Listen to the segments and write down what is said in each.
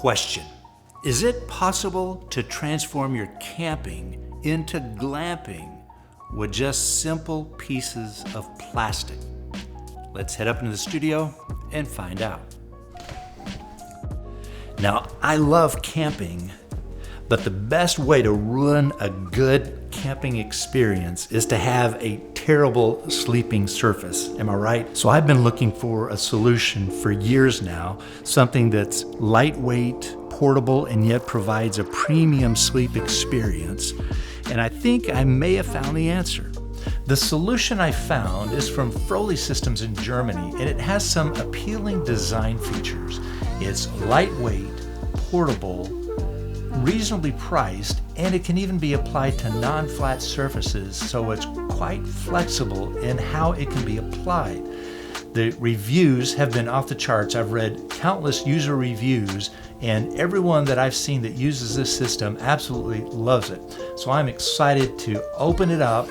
Question: is it possible to transform your camping into glamping with just simple pieces of plastic? Let's head up into the studio and find out. Now, I love camping, but the best way to ruin a good camping experience is to have a terrible sleeping surface. Am I right? So I've been looking for a solution for years now, something that's lightweight, portable, and yet provides a premium sleep experience. And I think I may have found the answer. The solution I found is from Froli Systems in Germany, and it has some appealing design features. It's lightweight, portable, reasonably priced, and it can even be applied to non-flat surfaces, so it's quite flexible in how it can be applied. The reviews have been off the charts. I've read countless user reviews, and everyone that I've seen that uses this system absolutely loves it. So I'm excited to open it up,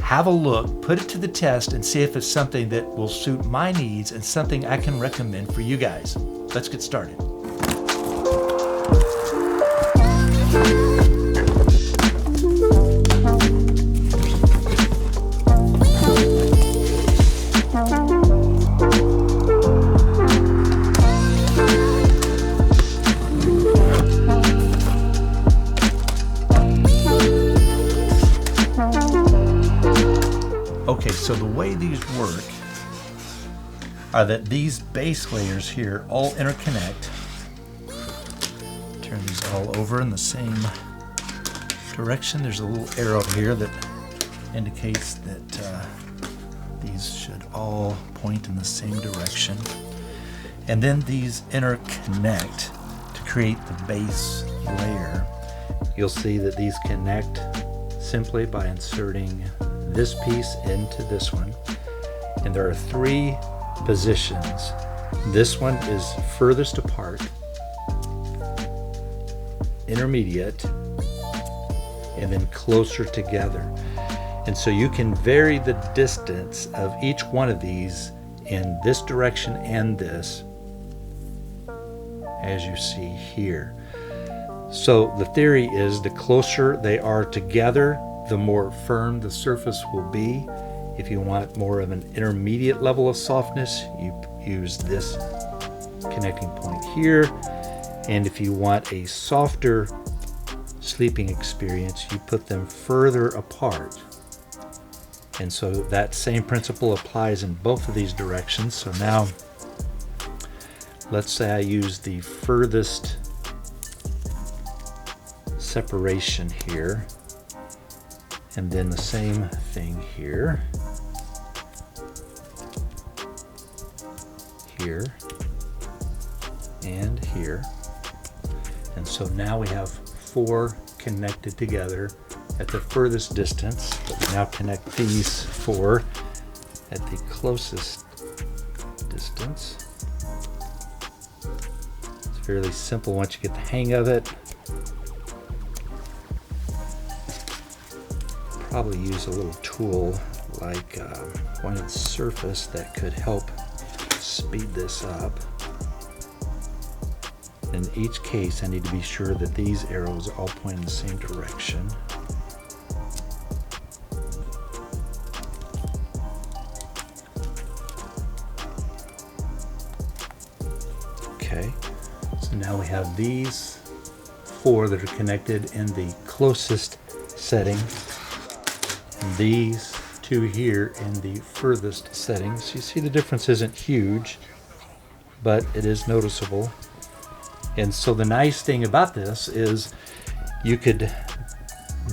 have a look, put it to the test, and see if it's something that will suit my needs and something I can recommend for you guys. Let's get started. Okay, so the way these work are that these base layers here all interconnect. Turn these all over in the same direction. There's a little arrow here that indicates that these should all point in the same direction. And then these interconnect to create the base layer. You'll see that these connect simply by inserting this piece into this one, and there are three positions. This one is furthest apart, intermediate, and then closer together. And so you can vary the distance of each one of these in this direction and this, as you see here. So the theory is the closer they are together, the more firm the surface will be. If you want more of an intermediate level of softness, you use this connecting point here. And if you want a softer sleeping experience, you put them further apart. And so that same principle applies in both of these directions. So now, let's say I use the furthest separation here, and then the same thing here, here, and here. And so now we have four connected together at the furthest distance, but we now connect these four at the closest distance. It's fairly simple once you get the hang of it. Probably use a little tool like pointed surface that could help speed this up. In each case, I need to be sure that these arrows all point in the same direction. Okay, so now we have these four that are connected in the closest setting, and these two here in the furthest settings. You see the difference isn't huge, but it is noticeable. And so the nice thing about this is you could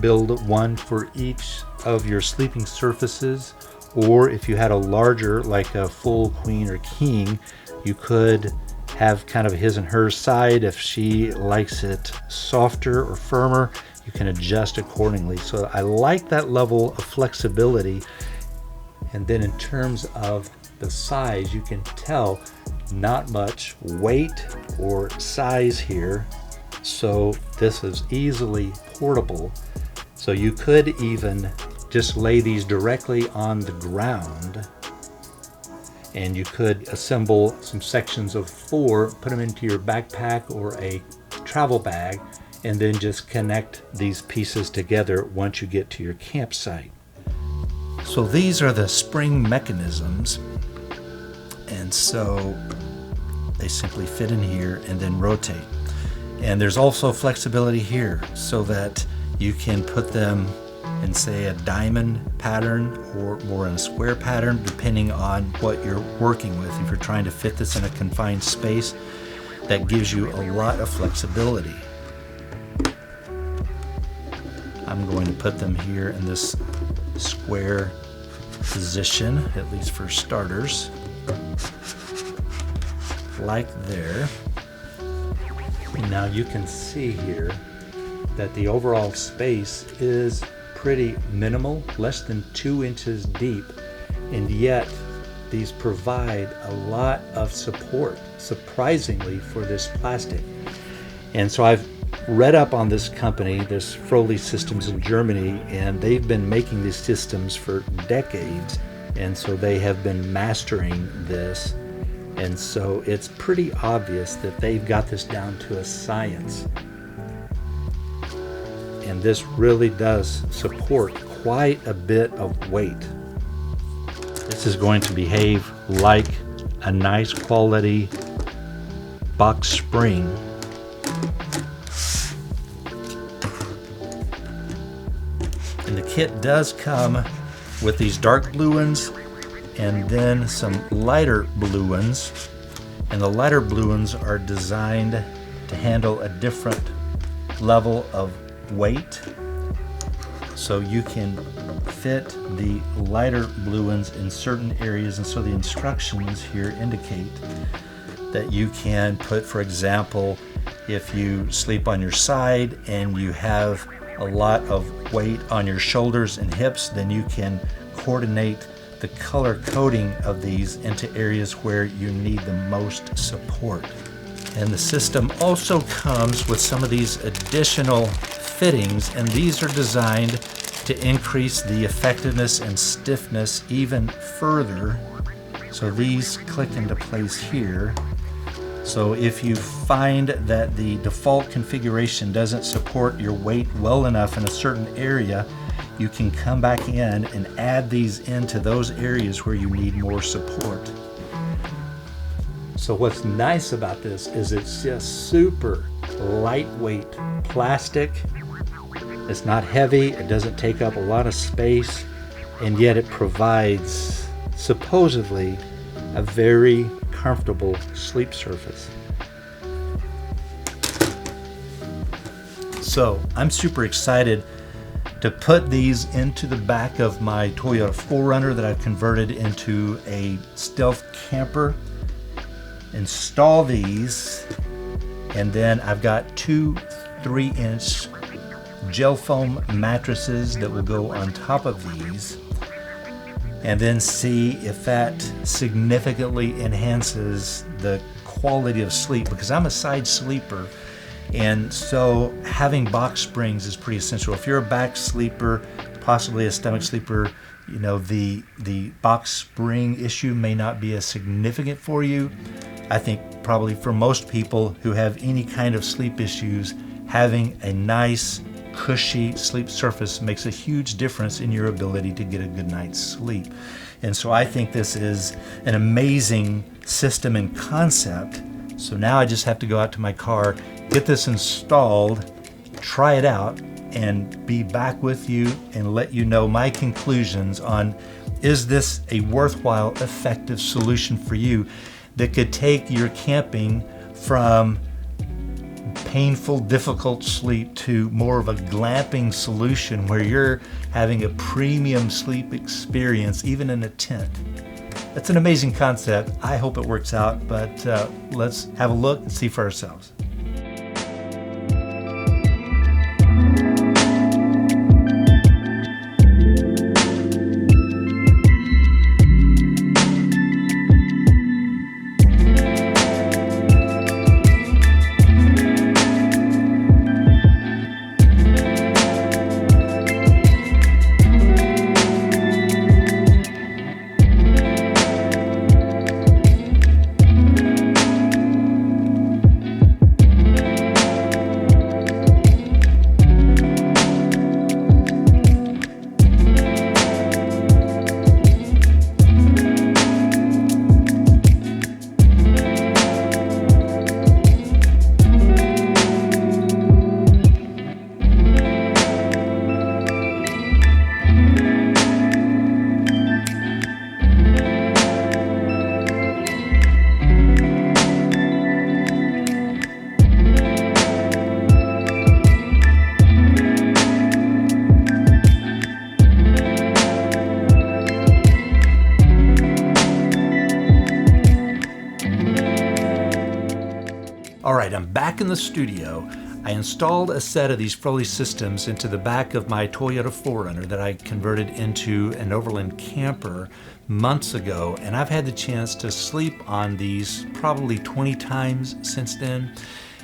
build one for each of your sleeping surfaces, or if you had a larger, like a full queen or king, you could have kind of his and her side. If she likes it softer or firmer, you can adjust accordingly. So I like that level of flexibility. And then in terms of the size, you can tell not much weight or size here. So this is easily portable. So you could even just lay these directly on the ground, and you could assemble some sections of 4, put them into your backpack or a travel bag and then just connect these pieces together once you get to your campsite. So these are the spring mechanisms, and so they simply fit in here and then rotate. And there's also flexibility here so that you can put them in, say, a diamond pattern or more in a square pattern, depending on what you're working with. If you're trying to fit this in a confined space, that gives you a lot of flexibility. I'm going to put them here in this square position, at least for starters, like there. Now you can see here that the overall space is pretty minimal, less than 2 inches deep, and yet these provide a lot of support, surprisingly, for this plastic. And so I've read up on this company, this Froli Systems in Germany, and they've been making these systems for decades, and so they have been mastering this. And so it's pretty obvious that they've got this down to a science. And this really does support quite a bit of weight. This is going to behave like a nice quality box spring. And the kit does come with these dark blue ones and then some lighter blue ones. And the lighter blue ones are designed to handle a different level of weight. So you can fit the lighter blue ones in certain areas, and so the instructions here indicate that you can put, for example, if you sleep on your side and you have a lot of weight on your shoulders and hips, then you can coordinate the color coding of these into areas where you need the most support. And the system also comes with some of these additional fittings, and these are designed to increase the effectiveness and stiffness even further. So these click into place here. So if you find that the default configuration doesn't support your weight well enough in a certain area, you can come back in and add these into those areas where you need more support. So what's nice about this is it's just super lightweight plastic. It's not heavy, it doesn't take up a lot of space, and yet it provides supposedly a very comfortable sleep surface. So I'm super excited to put these into the back of my Toyota 4Runner that I've converted into a stealth camper. Install these, and then I've got 2 3-inch gel foam mattresses that will go on top of these, and then see if that significantly enhances the quality of sleep, because I'm a side sleeper, and so having box springs is pretty essential. If you're a back sleeper, possibly a stomach sleeper, you know, the box spring issue may not be as significant for you. I think probably for most people who have any kind of sleep issues, having a nice cushy sleep surface makes a huge difference in your ability to get a good night's sleep. And so I think this is an amazing system and concept. So now I just have to go out to my car, get this installed, try it out, and be back with you and let you know my conclusions on, is this a worthwhile, effective solution for you that could take your camping from painful, difficult sleep to more of a glamping solution where you're having a premium sleep experience, even in a tent. That's an amazing concept. I hope it works out, but let's have a look and see for ourselves. All right, I'm back in the studio. I installed a set of these Froli systems into the back of my Toyota 4Runner that I converted into an overland camper months ago, and I've had the chance to sleep on these probably 20 times since then,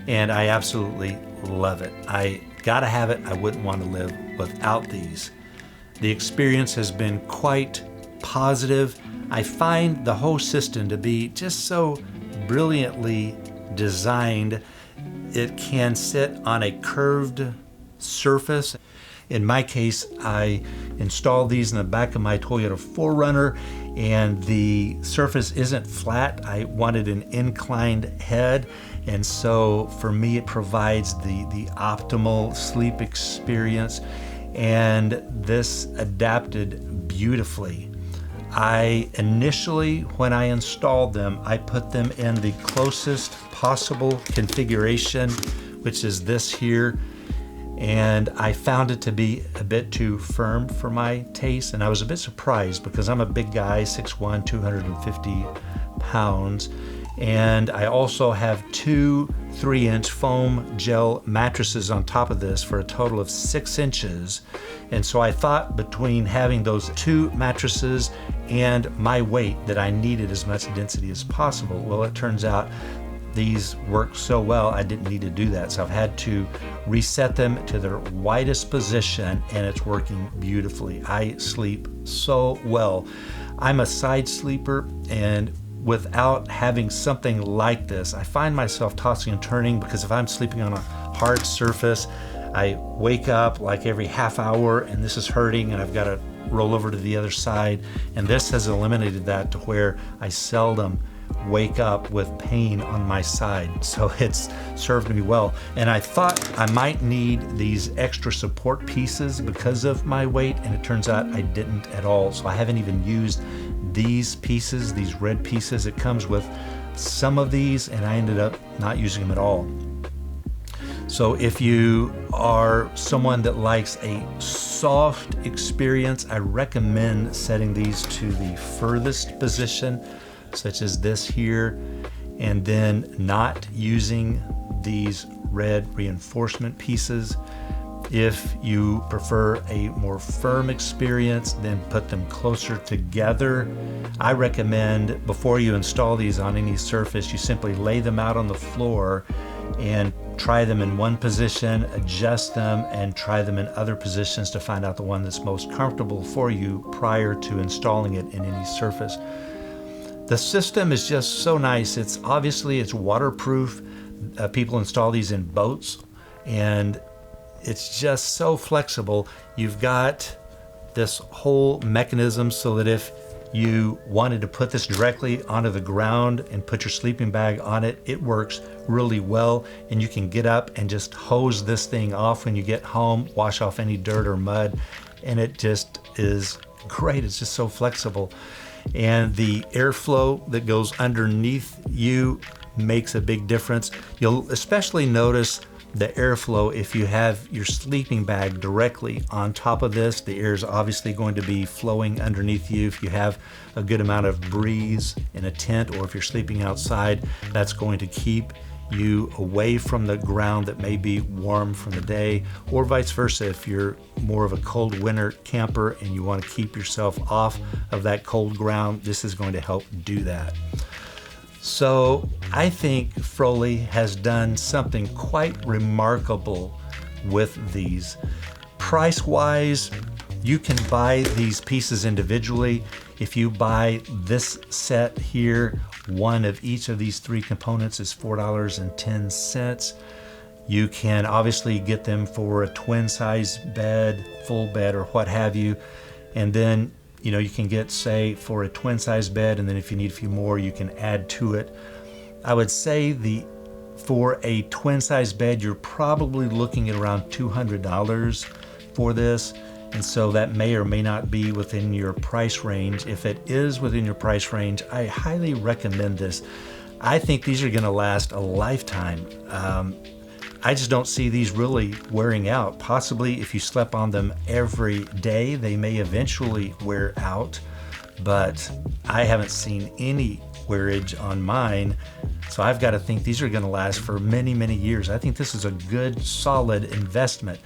and I absolutely love it. I gotta have it. I wouldn't want to live without these. The experience has been quite positive. I find the whole system to be just so brilliantly designed. It can sit on a curved surface. In my case, I installed these in the back of my Toyota 4Runner, and the surface isn't flat. I wanted an inclined head, and so for me it provides the optimal sleep experience, and this adapted beautifully. I initially, when I installed them, I put them in the closest possible configuration, which is this here, and I found it to be a bit too firm for my taste, and I was a bit surprised because I'm a big guy, 6'1", 250 pounds, and I also have two 3-inch foam gel mattresses on top of this for a total of 6 inches. And so I thought between having those two mattresses and my weight that I needed as much density as possible. Well, it turns out these work so well I didn't need to do that. So I've had to reset them to their widest position, and it's working beautifully. I sleep so well. I'm a side sleeper, and without having something like this, I find myself tossing and turning, because if I'm sleeping on a hard surface, I wake up like every half hour and this is hurting and I've got to roll over to the other side. And this has eliminated that to where I seldom wake up with pain on my side. So it's served me well. And I thought I might need these extra support pieces because of my weight, and it turns out I didn't at all. So I haven't even used these pieces, these red pieces. It comes with some of these, and I ended up not using them at all. So if you are someone that likes a soft experience, I recommend setting these to the furthest position, such as this here, and then not using these red reinforcement pieces. If you prefer a more firm experience, then put them closer together. I recommend before you install these on any surface, you simply lay them out on the floor and try them in one position, adjust them, and try them in other positions to find out the one that's most comfortable for you prior to installing it in any surface. The system is just so nice. It's waterproof. People install these in boats, and it's just so flexible. You've got this whole mechanism so that if you wanted to put this directly onto the ground and put your sleeping bag on it, it works really well, and you can get up and just hose this thing off when you get home, wash off any dirt or mud, and it just is great. It's just so flexible. And the airflow that goes underneath you makes a big difference. You'll especially notice the airflow if you have your sleeping bag directly on top of this. The air is obviously going to be flowing underneath you. If you have a good amount of breeze in a tent, or if you're sleeping outside, that's going to keep you away from the ground that may be warm from the day, or vice versa. If you're more of a cold winter camper and you want to keep yourself off of that cold ground, this is going to help do that. So I think Froli has done something quite remarkable with these. Price-wise, you can buy these pieces individually. If you buy this set here, one of each of these three components is $4.10. You can obviously get them for a twin size bed, full bed, or what have you. And then, you can get, say, for a twin size bed, and then if you need a few more, you can add to it. I would say for a twin size bed, you're probably looking at around $200 for this. And so that may or may not be within your price range. If it is within your price range, I highly recommend this. I think these are going to last a lifetime. I just don't see these really wearing out. Possibly if you slept on them every day, they may eventually wear out, but I haven't seen any wearage on mine. So I've got to think these are going to last for many, many years. I think this is a good, solid investment.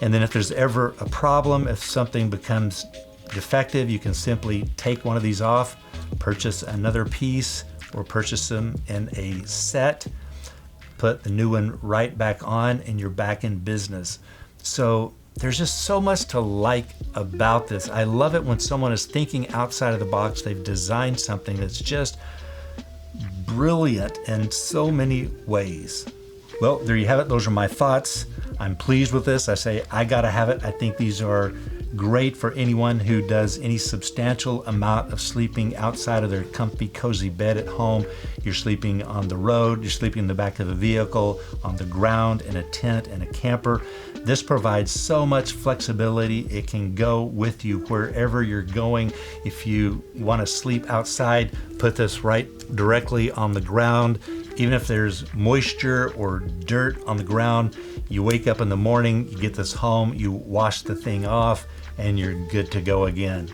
And then if there's ever a problem, if something becomes defective, you can simply take one of these off, purchase another piece, or purchase them in a set, put the new one right back on, and you're back in business. So there's just so much to like about this. I love it when someone is thinking outside of the box. They've designed something that's just brilliant in so many ways. Well, there you have it. Those are my thoughts. I'm pleased with this. I say I gotta have it. I think these are great for anyone who does any substantial amount of sleeping outside of their comfy, cozy bed at home. You're sleeping on the road, you're sleeping in the back of a vehicle, on the ground, in a tent, in a camper. This provides so much flexibility. It can go with you wherever you're going. If you want to sleep outside, put this right directly on the ground. Even if there's moisture or dirt on the ground, you wake up in the morning, you get this home, you wash the thing off, and you're good to go again.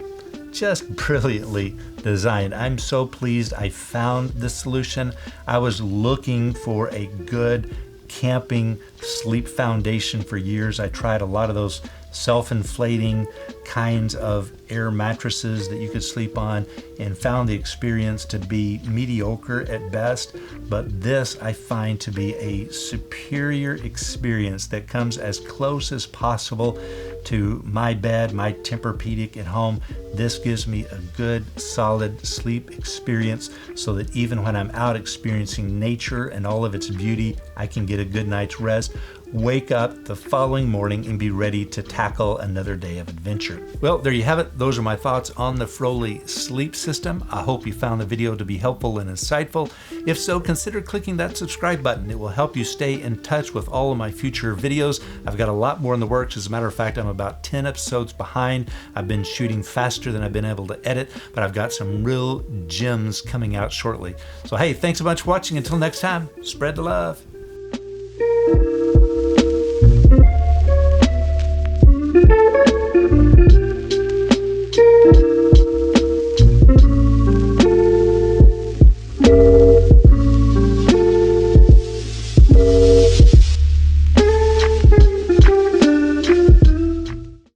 Just brilliantly designed. I'm so pleased I found this solution. I was looking for a good camping sleep foundation for years. I tried a lot of those self-inflating kinds of air mattresses that you could sleep on and found the experience to be mediocre at best. But this I find to be a superior experience that comes as close as possible to my bed, my Tempur-Pedic at home. This gives me a good, solid sleep experience so that even when I'm out experiencing nature and all of its beauty, I can get a good night's rest, wake up the following morning and be ready to tackle another day of adventure. Well, there you have it. Those are my thoughts on the Froli Sleep System. I hope you found the video to be helpful and insightful. If so, consider clicking that subscribe button. It will help you stay in touch with all of my future videos. I've got a lot more in the works. As a matter of fact, I'm about 10 episodes behind. I've been shooting faster than I've been able to edit, but I've got some real gems coming out shortly. So hey, thanks so much for watching. Until next time, spread the love.